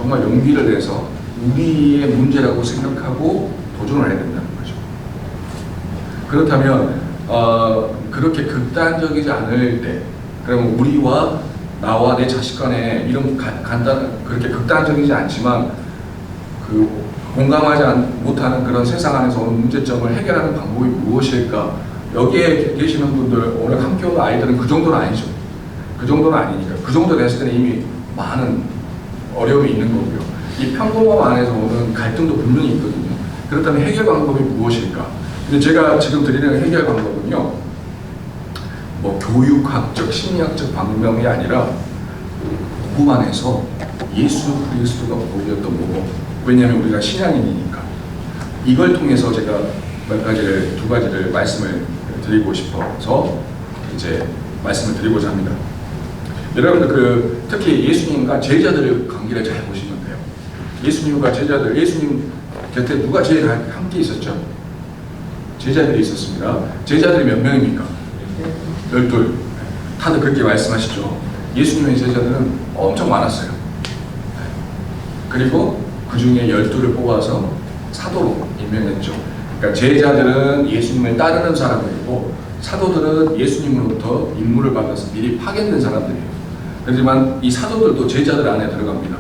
정말 용기를 내서 우리의 문제라고 생각하고 도전을 해야 된다는 거죠. 그렇다면 그렇게 극단적이지 않을 때, 그러면 우리와 나와 내 자식 간에 이런 그렇게 극단적이지 않지만 공감하지 못하는 그런 세상 안에서 오는 문제점을 해결하는 방법이 무엇일까? 여기에 계시는 분들, 오늘 함께 온 아이들은 그 정도는 아니죠. 그 정도는 아니니까. 그 정도 됐을 때는 이미 많은 어려움이 있는 거고요. 이 평범함 안에서 오는 갈등도 분명히 있거든요. 그렇다면 해결 방법이 무엇일까? 근데 제가 지금 드리는 해결 방법은요, 뭐 교육학적, 심리학적 방법이 아니라 복음 안에서 예수 그리스도가 보여줬던 모범. 왜냐하면 우리가 신앙인이니까. 이걸 통해서 제가 두 가지를 말씀을 드리고 싶어서 이제 말씀을 드리고자 합니다. 여러분들 특히 예수님과 제자들의 관계를 잘 보시면 돼요. 예수님과 제자들, 예수님 곁에 누가 제일 함께 있었죠? 제자들이 있었습니다. 제자들이 몇 명입니까? 12. 다들 그렇게 말씀하시죠. 예수님의 제자들은 엄청 많았어요. 그리고 그 중에 12를 뽑아서 사도로 임명했죠. 그러니까 제자들은 예수님을 따르는 사람들이고 사도들은 예수님으로부터 임무를 받아서 미리 파견된 사람들이에요. 하지만 이 사도들도 제자들 안에 들어갑니다.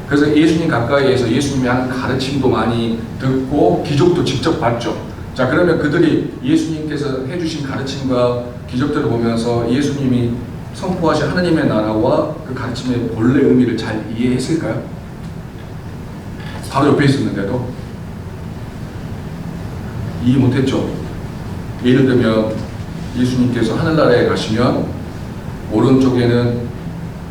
그래서 예수님 가까이에서 예수님이 하는 가르침도 많이 듣고 기적도 직접 봤죠. 자, 그러면 그들이 예수님께서 해주신 가르침과 기적들을 보면서 예수님이 선포하신 하나님의 나라와 그 가르침의 본래 의미를 잘 이해했을까요? 바로 옆에 있었는데도 이해 못했죠. 예를 들면 예수님께서 하늘나라에 가시면 오른쪽에는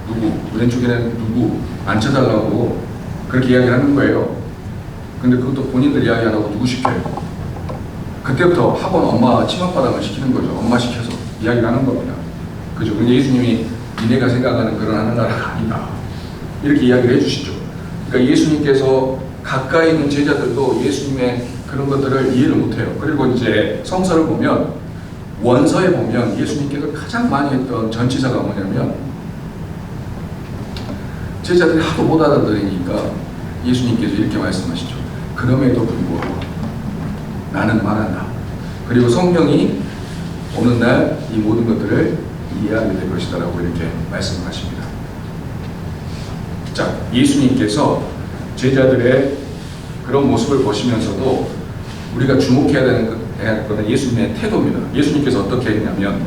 누구, 왼쪽에는 누구 앉혀달라고 그렇게 이야기를 하는 거예요. 근데 그것도 본인들 이야기 안 하고 누구 시켜요? 그때부터 학원 엄마 치맛바닥을 시키는 거죠. 엄마 시켜서 이야기를 하는 겁니다. 그죠? 근데 예수님이 니네가 생각하는 그런 하늘나라가 아니다. 이렇게 이야기를 해주시죠. 그러니까 예수님께서 가까이 있는 제자들도 예수님의 그런 것들을 이해를 못해요. 그리고 이제 성서를 보면, 원서에 보면 예수님께서 가장 많이 했던 전치사가 뭐냐면, 제자들이 하도 못 알아들으니까 예수님께서 이렇게 말씀하시죠. 그럼에도 불구하고 나는 말한다. 그리고 성령이 어느 날 이 모든 것들을 이해하게 될 것이다라고 이렇게 말씀하십니다. 자, 예수님께서 제자들의 그런 모습을 보시면서도 우리가 주목해야 되는 것은 예수님의 태도입니다. 예수님께서 어떻게 했냐면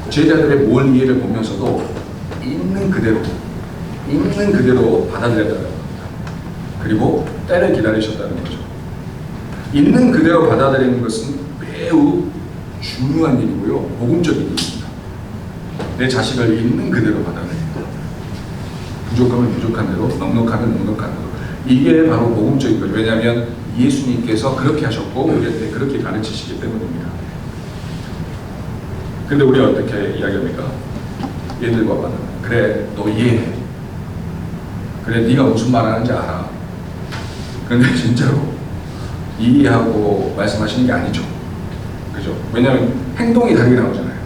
제자들의 모은 이해를 보면서도 있는 그대로 받아들였다는 겁니다. 그리고 때를 기다리셨다는 거죠. 있는 그대로 받아들이는 것은 매우 중요한 일이고요. 복음적인 일입니다. 내 자식을 있는 그대로 받아들이는 것. 부족하면 부족한 대로, 넉넉하면 넉넉한 대로. 이게 바로 복음적인 거죠. 왜냐하면 예수님께서 그렇게 하셨고 우리한테 그렇게 가르치시기 때문입니다. 근데 우리가 어떻게 이야기합니까? 얘들과 만나면 그래, 너 이해해. 그래, 네가 무슨 말 하는지 알아. 그런데 진짜로 이해하고 말씀하시는 게 아니죠. 그죠? 왜냐하면 행동이 다르게 나오잖아요.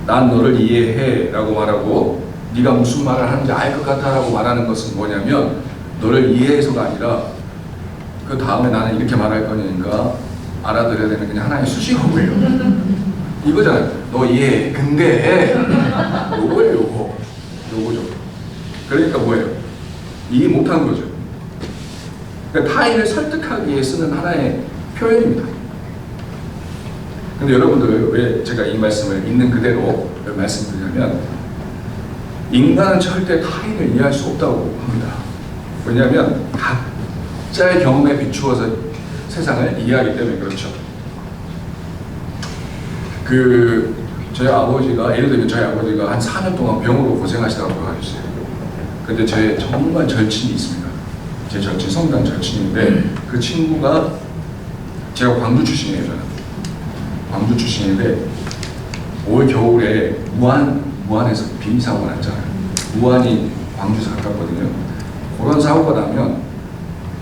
난 너를 이해해 라고 말하고 네가 무슨 말을 하는지 알 것 같아 라고 말하는 것은 뭐냐면 너를 이해해서가 아니라 그 다음에 나는 이렇게 말할 거니까 알아들어야 되는 그냥 하나의 수식어고요. 이거잖아요. 너 이해해. 근데 요거예요. 요거죠. 그러니까 뭐예요? 이해 못한 거죠. 그러니까 타인을 설득하기 위해 쓰는 하나의 표현입니다. 근데 여러분들 왜 제가 이 말씀을 있는 그대로 말씀드리냐면 인간은 절대 타인을 이해할 수 없다고 합니다. 왜냐하면 각자의 경험에 비추어서 세상을 이해하기 때문에 그렇죠. 저희 아버지가, 예를 들면 저희 아버지가 한 4년 동안 병으로 고생하시다가 돌아가셨어요. 근데 제 정말 절친이 있습니다. 제 절친, 성당 절친인데 그 친구가 제가 광주 출신이에요. 저는 광주 출신인데 올 겨울에 무안에서 비행기 사고가 났잖아요. 무안이 광주에서 가깝거든요. 그런 사고가 나면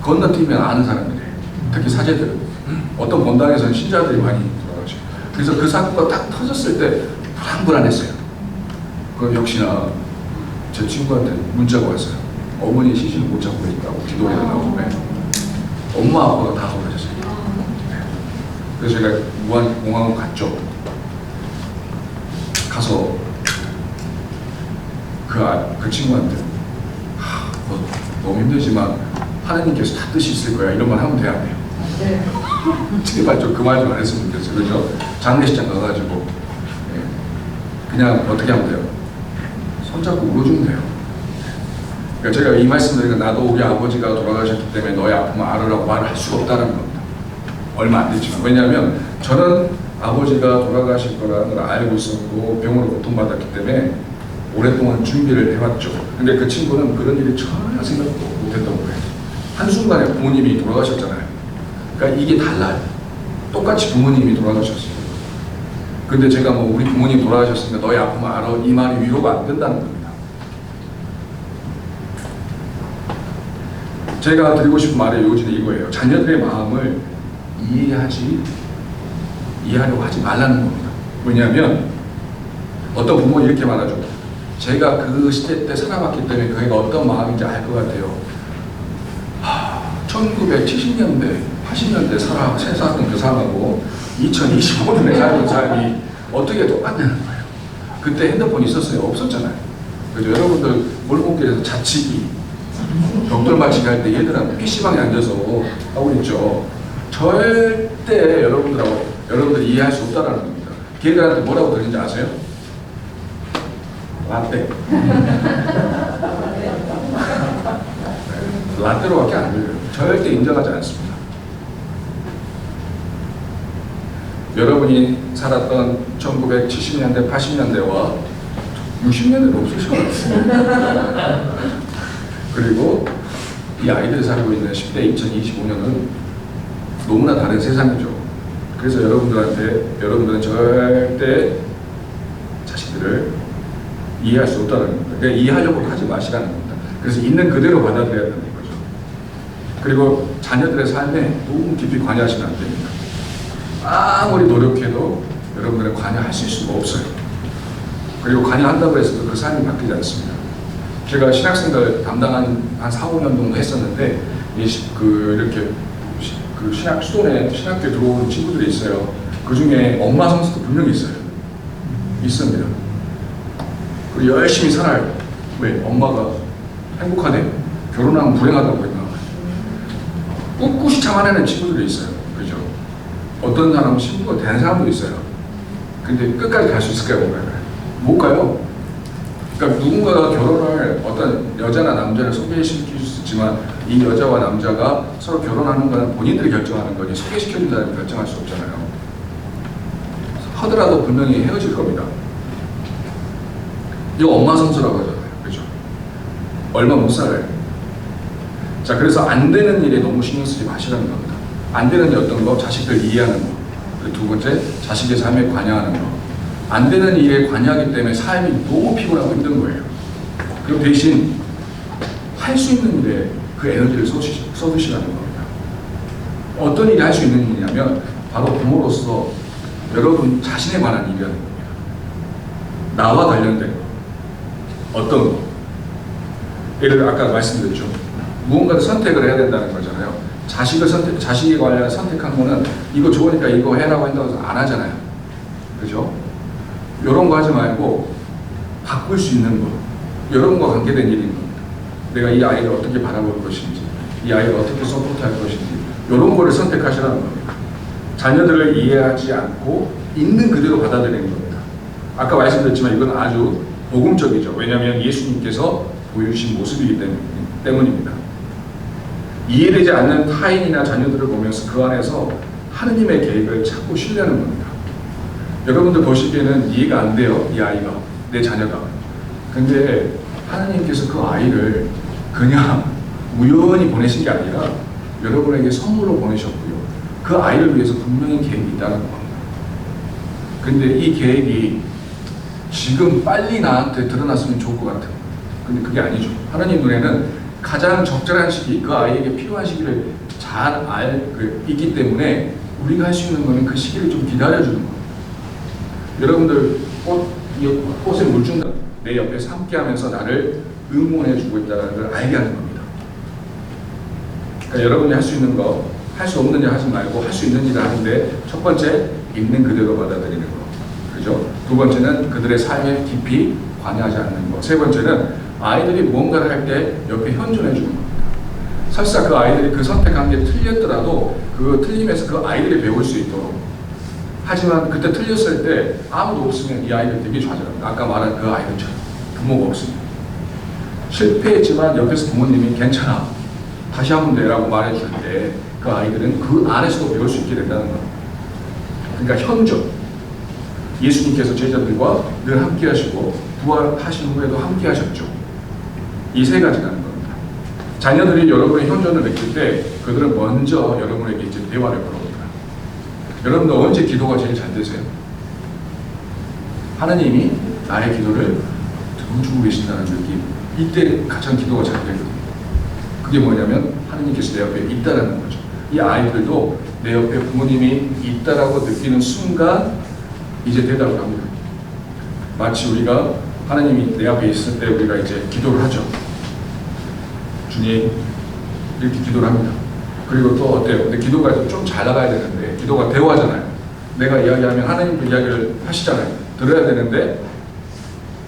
건너뛰면 아는 사람들이에요. 특히 사제들은. 어떤 본당에서는 신자들이 많이 돌아가죠. 그래서 그 사고가 딱 터졌을 때 불안불안했어요. 그럼 역시나 제 친구한테 문자가 왔어요. 어머니 시신을 못 잡고 있다고 기도해야 된다고. 네. 엄마 아빠가 다 돌아가셨어요. 네. 그래서 제가 무안공항을 갔죠. 가서 그 친구한테 뭐, 너무 힘들지만 하나님께서 다 뜻이 있을 거야 이런 말 하면 돼야 돼요. 네. 제발 좀 그 말 좀 안 했으면 좋겠어요. 그죠? 장례식장 가가지고 네. 그냥 어떻게 하면 돼요? 손잡고 울어주면 돼요. 그러니까 제가 이 말씀 드리니까 나도 우리 아버지가 돌아가셨기 때문에 너의 아픔을 알으라고 말을 할 수가 없다는 겁니다. 얼마 안 됐지만. 왜냐하면 저는 아버지가 돌아가실 거라는 걸 알고 있었고 병으로 고통받았기 때문에 오랫동안 준비를 해왔죠. 근데 그 친구는 그런 일이 전혀 생각도 못했던 거예요. 한순간에 부모님이 돌아가셨잖아요. 그러니까 이게 달라요. 똑같이 부모님이 돌아가셨어요. 근데 제가 뭐 우리 부모님 돌아가셨으니까 너의 아픔을 알아 이 말이 위로가 안 된다는 겁니다. 제가 드리고 싶은 말의 요지는 이거예요. 자녀들의 마음을 이해하려고 하지 말라는 겁니다. 왜냐하면 어떤 부모는 이렇게 말하죠. 제가 그 시대 때 살아봤기 때문에 그 애가 어떤 마음인지 알 것 같아요. 1970년대, 80년대 살았던 그 사람하고 2025년에 살던 사람이 어떻게 똑같냐는 거예요. 그때 핸드폰이 있었어요? 없었잖아요. 그래서 여러분들 몰골길에서 자치기, 벽돌 맞추기 할 때 얘들은 PC방에 앉아서 하고 있죠. 절대 여러분들이 이해할 수 없다는 겁니다. 걔들한테 뭐라고 들리는지 아세요? 라떼. 라떼로밖에 안 들려요. 절대 인정하지 않습니다. 여러분이 살았던 1970년대, 80년대와 60년대는 없으실 것 같습니다. 그리고 이 아이들이 살고 있는 10대 2025년은 너무나 다른 세상이죠. 그래서 여러분들은 절대 자신들을 이해할 수 없다는 겁니다. 그러니까 이해하려고 하지 마시라는 겁니다. 그래서 있는 그대로 받아들여야 된다는 거죠. 그리고 자녀들의 삶에 너무 깊이 관여하시면 안 됩니다. 아무리 노력해도 여러분들은 관여할 수가 없어요. 그리고 관여한다고 해서 그 삶이 바뀌지 않습니다. 제가 신학생들 담당한 한 4, 5년 정도 했었는데 이렇게 수도내 신학교에 들어오는 친구들이 있어요. 그 중에 엄마 성수도 분명히 있습니다. 그리고 열심히 살아요. 왜? 엄마가 행복하네? 결혼하면 불행하다고 했나? 꿋꿋이 참아내는 친구들이 있어요. 그죠? 어떤 사람은 신부가 된 사람도 있어요. 근데 끝까지 갈 수 있을까요? 못 가요. 그러니까 누군가가 결혼을 어떤 여자나 남자를 소개시킬 수 있지만 이 여자와 남자가 서로 결혼하는 건 본인들이 결정하는 거지 소개시켜준다는 결정할 수 없잖아요. 하더라도 분명히 헤어질 겁니다. 이거 엄마 성수라고 하잖아요. 그죠? 얼마 못 살아요. 자, 그래서 안 되는 일에 너무 신경 쓰지 마시라는 겁니다. 안 되는 일 어떤 거? 자식들 이해하는 거. 그리고 두 번째, 자식의 삶에 관여하는 거. 안 되는 일에 관여하기 때문에 삶이 너무 피곤하고 힘든 거예요. 그럼 대신 할 수 있는 일에 그 에너지를 써주시라는 겁니다. 어떤 일이 할 수 있는 일이냐면 바로 부모로서 여러분 자신에 관한 일이라는 겁니다. 나와 관련된 거. 어떤 거. 예를 들어 아까 말씀드렸죠. 무언가를 선택을 해야 된다는 거잖아요. 자식에 관련 선택한 거는 이거 좋으니까 이거 해라고 한다고 해서 안 하잖아요. 그죠? 이런 거 하지 말고 바꿀 수 있는 거. 이런 거와 관계된 일인 겁니다. 내가 이 아이를 어떻게 바라볼 것인지, 이 아이를 어떻게 서포트할 것인지 이런 거를 선택하시라는 겁니다. 자녀들을 이해하지 않고 있는 그대로 받아들이는 겁니다. 아까 말씀드렸지만 이건 아주 복음적이죠. 왜냐하면 예수님께서 보여주신 모습이기 때문입니다. 이해되지 않는 타인이나 자녀들을 보면서 그 안에서 하느님의 계획을 찾고 쉬려는 겁니다. 여러분들 보시기에는 이해가 안 돼요. 이 아이가, 내 자녀가. 근데 하나님께서 그 아이를 그냥 우연히 보내신 게 아니라 여러분에게 선물로 보내셨고요. 그 아이를 위해서 분명히 계획이 있다는 겁니다. 근데 이 계획이 지금 빨리 나한테 드러났으면 좋을 것 같아요. 근데 그게 아니죠. 하나님 눈에는 가장 적절한 시기, 그 아이에게 필요한 시기를 잘 있기 때문에 우리가 할 수 있는 거는 그 시기를 좀 기다려주는 거예요. 여러분들 꽃에 물 준다. 내 옆에서 함께 하면서 나를 응원해주고 있다는 걸 알게 하는 겁니다. 그러니까 여러분이 할 수 있는 거, 할 수 없는 일 하지 말고 할 수 있는 일을 하는데, 첫 번째, 있는 그대로 받아들이는 거. 그죠? 두 번째는 그들의 삶에 깊이 관여하지 않는 거. 세 번째는 아이들이 무언가를 할 때 옆에 현존해 주는 겁니다. 설사 그 아이들이 그 선택한 게 틀렸더라도 그 틀림에서 그 아이들이 배울 수 있도록. 하지만 그때 틀렸을 때 아무도 없으면 이 아이들 되게 좌절합니다. 아까 말한 그 아이들처럼 부모가 없습니다. 실패했지만 옆에서 부모님이 괜찮아, 다시 하면 돼라고 말해줄 때 그 아이들은 그 안에서도 배울 수 있게 된다는 겁니다. 그러니까 현존. 예수님께서 제자들과 늘 함께 하시고 부활하신 후에도 함께 하셨죠. 이 세 가지라는 겁니다. 자녀들이 여러분의 현존을 느낄 때 그들은 먼저 여러분에게 이제 대화를 걸어옵니다. 여러분들 언제 기도가 제일 잘 되세요? 하나님이 나의 기도를 들어주고 계신다는 느낌. 이때 가장 기도가 잘 되거든요. 그게 뭐냐면 하나님께서 내 옆에 있다라는 거죠. 이 아이들도 내 옆에 부모님이 있다라고 느끼는 순간 이제 대답을 합니다. 마치 우리가 하나님이 내 앞에 있을 때 우리가 이제 기도를 하죠. 주님, 이렇게 기도를 합니다. 그리고 또 어때요? 근데 기도가 좀 잘 나가야 되는데, 기도가 대화잖아요. 내가 이야기하면 하나님도 이야기를 하시잖아요. 들어야 되는데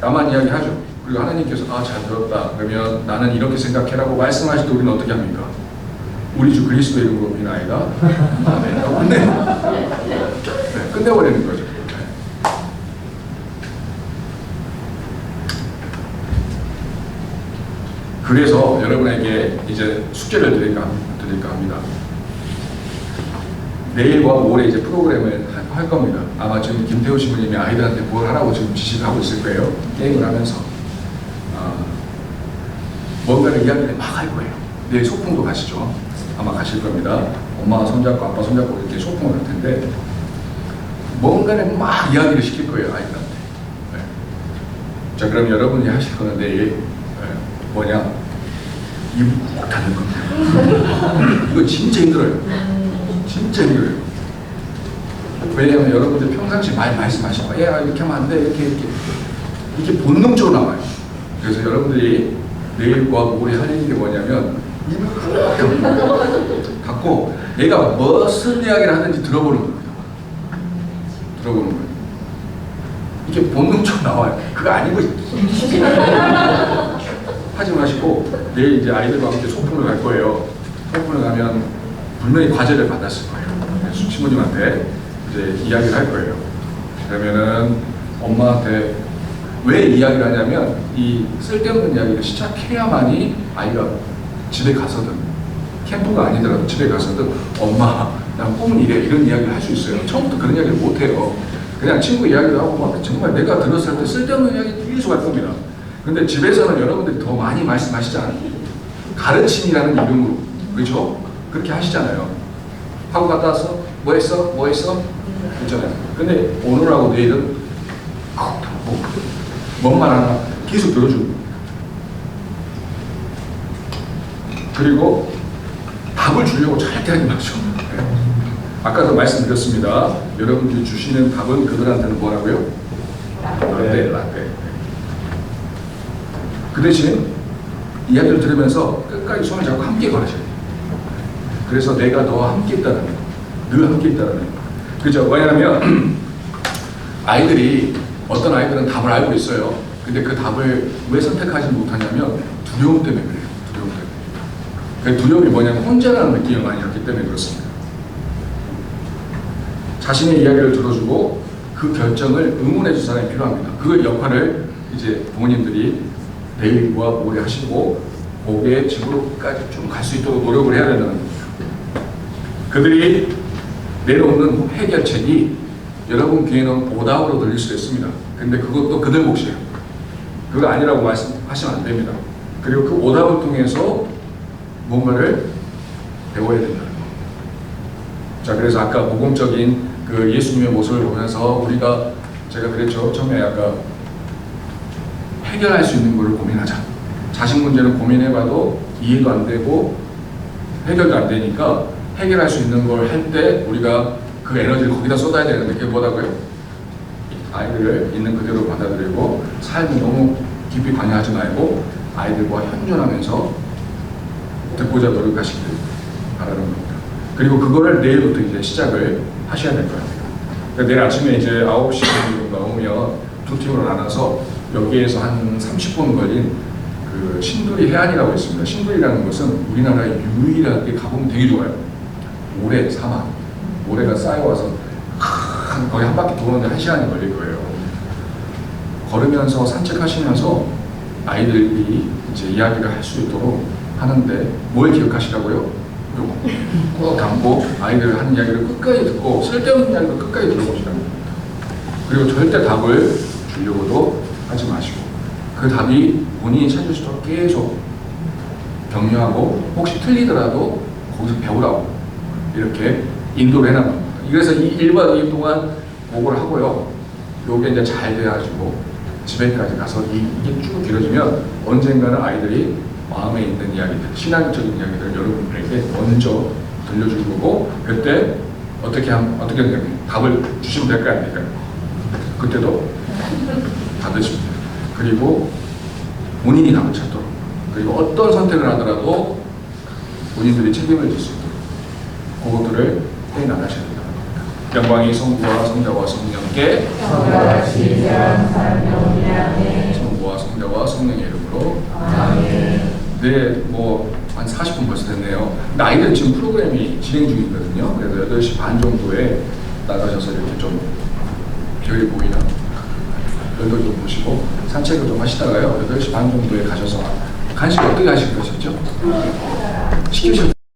나만 이야기하죠. 그리고 하나님께서 잘 들었다 그러면 나는 이렇게 생각해라고 말씀하실 때 우리는 어떻게 합니까? 우리 주 그리스도 이름으로 믿나이다. 아멘. 끝내버리는 거죠. 그래서 여러분에게 이제 숙제를 드릴까 합니다. 내일과 모레 이제 프로그램을 할 겁니다. 아마 지금 김태우 신부님이 아이들한테 뭘 하라고 지금 지시를 하고 있을 거예요. 게임을 하면서 뭔가를 이야기를 막 할 거예요. 내일 소풍도 가시죠. 아마 가실 겁니다. 엄마가 손잡고 아빠 손잡고 이렇게 소풍을 할 텐데 뭔가를 막 이야기를 시킬 거예요, 아이들한테. 네. 자, 그럼 여러분이 하실 거는 내일 뭐냐? 입을 꼭 닫을 겁니다. 이거 진짜 힘들어요. 진짜 힘들어요. 왜냐하면 여러분들 평상시 많이 말씀하시고 야 이렇게 하면 안 돼, 이렇게 본능적으로 나와요. 그래서 여러분들이 내일과 모레 하는 게 뭐냐면 입을 꼭 닫고 얘가 무슨 이야기를 하든지 들어보는 겁니다. 들어보는 거예요. 이게 본능적으로 나와요. 그거 아니고 하지 마시고 내일 이제 아이들과 함께 소풍을 갈 거예요. 소풍을 가면 분명히 과제를 받았을 거예요. 신부님한테 이제 이야기를 할 거예요. 그러면은 엄마한테 왜 이야기를 하냐면 이 쓸데없는 이야기를 시작해야만이 아이가 집에 가서든 캠프가 아니더라도 집에 가서든 엄마 난 꿈은 이래 이런 이야기를 할 수 있어요. 처음부터 그런 이야기를 못 해요. 그냥 친구 이야기도 하고 막 정말 내가 들었을 때 쓸데없는 이야기 계속 할 겁니다. 근데 집에서는 여러분들이 더 많이 말씀하시잖아요. 가르침이라는 이름으로. 그렇죠? 그렇게 하시잖아요. 하고 갔다 와서 뭐 했어? 뭐 했어? 그렇잖아요. 근데 오늘하고 내일은 뭔 말 하나 계속 들어주고 그리고 답을 주려고 절대 하지 마시고. 아까도 말씀드렸습니다. 여러분들이 주시는 답은 그들한테는 뭐라고요? 라떼. 그 대신 이야기를 들으면서 끝까지 손을 잡고 함께 걸으셔야 돼요. 그래서 내가 너와 함께 있다는 거, 늘 함께 있다는 거. 그죠? 왜냐하면 아이들이 어떤 아이들은 답을 알고 있어요. 근데 그 답을 왜 선택하지 못하냐면 두려움 때문에 그래요. 두려움 때문에. 그 두려움이 뭐냐면 혼자라는 느낌을 많이 갖기 때문에 그렇습니다. 자신의 이야기를 들어주고 그 결정을 응원해 줄 사람이 필요합니다. 그 역할을 이제 부모님들이 내일과 모레 하시고 목의 집으로까지 좀 갈 수 있도록 노력을 해야 된다는 겁니다. 그들이 내려오는 해결책이 여러분 귀에는 오답으로 들릴 수도 있습니다. 근데 그것도 그들 몫이에요. 그거 아니라고 말씀하시면 안 됩니다. 그리고 그 오답을 통해서 뭔가를 배워야 된다는 거. 자, 그래서 아까 모범적인 그 예수님의 모습을 보면서 우리가 제가 그랬죠. 처음에 아까 해결할 수 있는 것을 고민하자. 자식 문제는 고민해봐도 이해도 안 되고 해결도 안 되니까 해결할 수 있는 걸 할 때 우리가 그 에너지를 거기다 쏟아야 되는데 그게 뭐라고요? 아이들을 있는 그대로 받아들이고 삶에 너무 깊이 관여하지 말고 아이들과 현존하면서 듣고자 노력하시길 바라는 겁니다. 그리고 그거를 내일부터 이제 시작을 하셔야 될 것 같아요. 그러니까 내일 아침에 이제 9시 정도 나오면 두 팀으로 나눠서 여기에서 한 30분 걸린 그 신두리 해안이라고 있습니다. 신두리라는 것은 우리나라에 유일하게 가보면 되게 좋아요. 모래 사막, 모래가 쌓여와서 거의 한 바퀴 도는데 1시간이 걸릴 거예요. 걸으면서 산책하시면서 아이들이 이제 이야기를 할 수 있도록 하는데 뭘 기억하시라고요? 요거 꼭 담고 아이들 하는 이야기를 끝까지 듣고 쓸데없는 이야기도 끝까지 들어보시라고. 그리고 절대 답을 주려고도 하지 마시고 그 답이 본인이 찾을 수 있도록 계속 격려하고 혹시 틀리더라도 거기서 배우라고 이렇게 인도를 해나갑니다. 그래서 이 1박 2일 동안 공부를 하고요. 요게 이제 잘 돼가지고 집에까지 가서 이게 쭉 길어지면 언젠가는 아이들이 마음에 있는 이야기들, 신앙적인 이야기들을 여러분들에게 먼저 들려줄 거고 그때 어떻게 답을 주시면 될까요? 안 될까요? 그때도 받으시면 돼요. 그리고 본인이 답을 찾도록 그리고 어떤 선택을 하더라도 본인들이 책임을 질 수 있도록 그것들을 해나가셔야 됩니다. 영광이 성부와 성자와 성령께 성부와 성자와 성령의 이름으로 아멘. 네, 뭐 한 40분 벌써 됐네요. 근데 아이들 지금 프로그램이 진행 중이거든요. 그래서 8시 반 정도에 나가셔서 이렇게 좀 별이 보이나 별도 좀 보시고 산책을 좀 하시다가요. 8시 반 정도에 가셔서 간식 어떻게 하시기로 하셨죠? 시키셔도